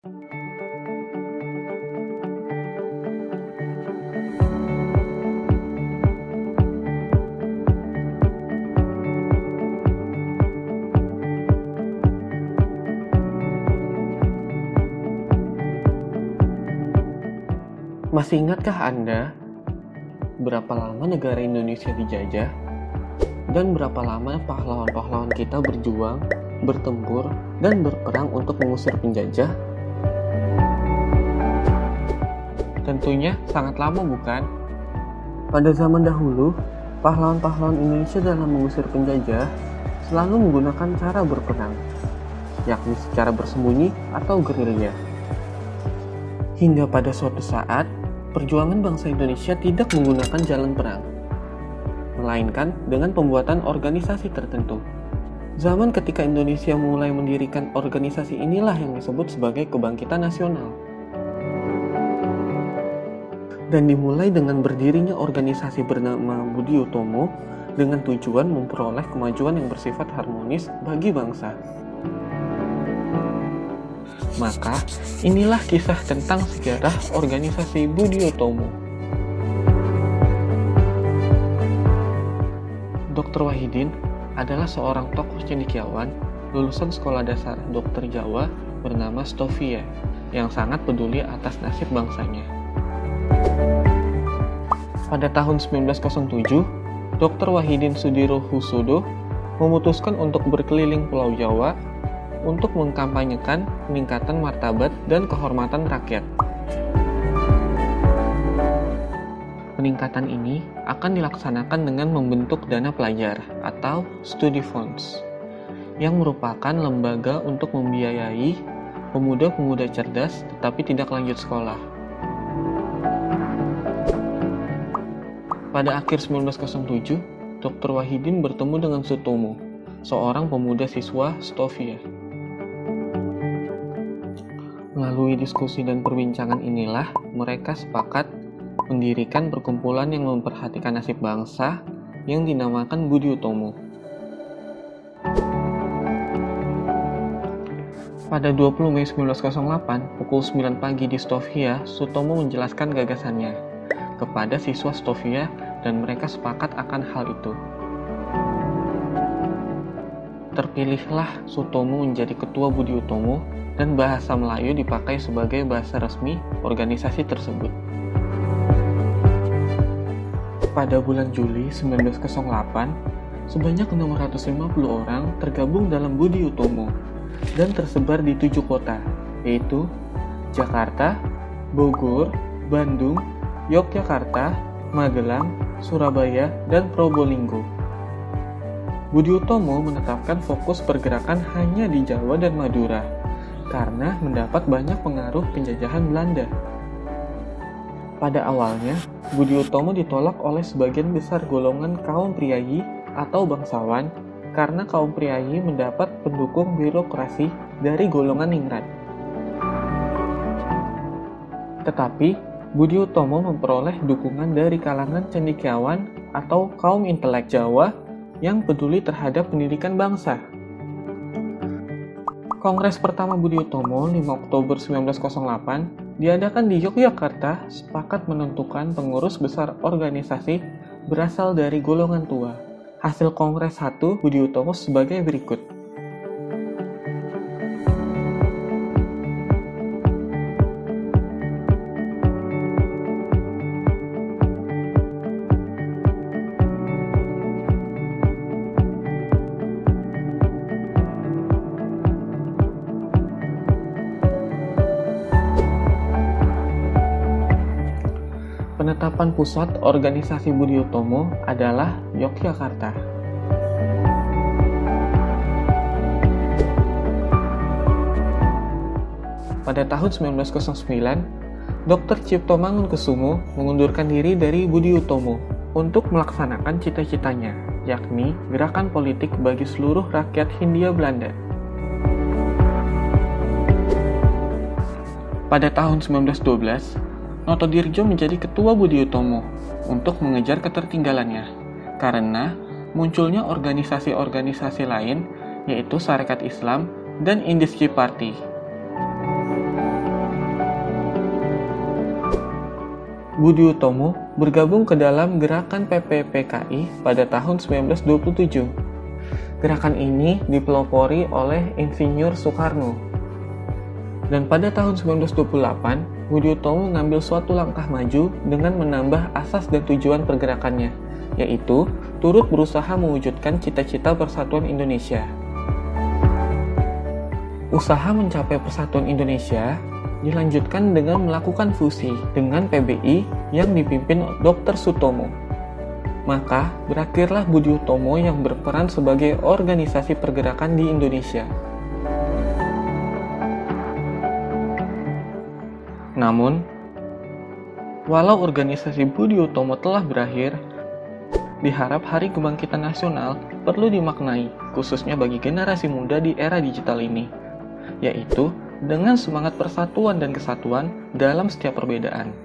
Masih ingatkah Anda berapa lama negara Indonesia dijajah? Dan berapa lama pahlawan-pahlawan kita berjuang, bertempur, dan berperang untuk mengusir penjajah? Tentunya sangat lama, bukan? Pada zaman dahulu, pahlawan-pahlawan Indonesia dalam mengusir penjajah selalu menggunakan cara berperang, yakni secara bersembunyi atau gerilya. Hingga pada suatu saat, perjuangan bangsa Indonesia tidak menggunakan jalan perang, melainkan dengan pembuatan organisasi tertentu. Zaman ketika Indonesia mulai mendirikan organisasi inilah yang disebut sebagai kebangkitan nasional. Dan dimulai dengan berdirinya organisasi bernama Budi Utomo dengan tujuan memperoleh kemajuan yang bersifat harmonis bagi bangsa. Maka, inilah kisah tentang sejarah organisasi Budi Utomo. Dr. Wahidin adalah seorang tokoh cendekiawan lulusan sekolah dasar dokter Jawa bernama Stovia yang sangat peduli atas nasib bangsanya. Pada tahun 1907, Dr. Wahidin Sudirohusodo memutuskan untuk berkeliling Pulau Jawa untuk mengkampanyekan peningkatan martabat dan kehormatan rakyat. Peningkatan ini akan dilaksanakan dengan membentuk dana pelajar atau study funds, yang merupakan lembaga untuk membiayai pemuda-pemuda cerdas tetapi tidak lanjut sekolah. Pada akhir 1907, Dr. Wahidin bertemu dengan Sutomo, seorang pemuda siswa Stovia. Melalui diskusi dan perbincangan inilah mereka sepakat mendirikan perkumpulan yang memperhatikan nasib bangsa yang dinamakan Budi Utomo. Pada 20 Mei 1908, pukul 9 pagi di Stovia, Sutomo menjelaskan gagasannya kepada siswa Stovia dan mereka sepakat akan hal itu. Terpilihlah Sutomo menjadi ketua Budi Utomo dan bahasa Melayu dipakai sebagai bahasa resmi organisasi tersebut. Pada bulan Juli 1908, sebanyak 650 orang tergabung dalam Budi Utomo dan tersebar di 7 kota, yaitu Jakarta, Bogor, Bandung, Yogyakarta, Magelang, Surabaya, dan Probolinggo. Budi Utomo menetapkan fokus pergerakan hanya di Jawa dan Madura, karena mendapat banyak pengaruh penjajahan Belanda. Pada awalnya, Budi Utomo ditolak oleh sebagian besar golongan kaum priayi atau bangsawan karena kaum priayi mendapat pendukung birokrasi dari golongan ningrat. Tetapi, Budi Utomo memperoleh dukungan dari kalangan cendekiawan atau kaum intelek Jawa yang peduli terhadap pendidikan bangsa. Kongres pertama Budi Utomo 5 Oktober 1908 diadakan di Yogyakarta sepakat menentukan pengurus besar organisasi berasal dari golongan tua. Hasil Kongres 1 Budi Utomo sebagai berikut. Penetapan pusat organisasi Budi Utomo adalah Yogyakarta. Pada tahun 1909, Dr. Cipto Mangunkusumo mengundurkan diri dari Budi Utomo untuk melaksanakan cita-citanya, yakni gerakan politik bagi seluruh rakyat Hindia Belanda. Pada tahun 1912, Notodirjo menjadi ketua Budi Utomo untuk mengejar ketertinggalannya, karena munculnya organisasi-organisasi lain, yaitu Sarekat Islam dan Indisci Party. Budi Utomo bergabung ke dalam gerakan PPPKI pada tahun 1927. Gerakan ini dipelopori oleh Insinyur Soekarno. Dan pada tahun 1928, Budi Utomo mengambil suatu langkah maju dengan menambah asas dan tujuan pergerakannya, yaitu turut berusaha mewujudkan cita-cita persatuan Indonesia. Usaha mencapai persatuan Indonesia dilanjutkan dengan melakukan fusi dengan PBI yang dipimpin Dr. Sutomo. Maka berakhirlah Budi Utomo yang berperan sebagai organisasi pergerakan di Indonesia. Namun, walau organisasi Budi Utomo telah berakhir, diharap Hari Kebangkitan Nasional perlu dimaknai, khususnya bagi generasi muda di era digital ini, yaitu dengan semangat persatuan dan kesatuan dalam setiap perbedaan.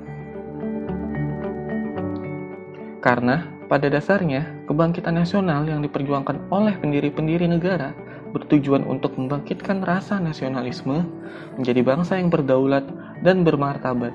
Karena pada dasarnya, kebangkitan nasional yang diperjuangkan oleh pendiri-pendiri negara bertujuan untuk membangkitkan rasa nasionalisme menjadi bangsa yang berdaulat dan bermartabat.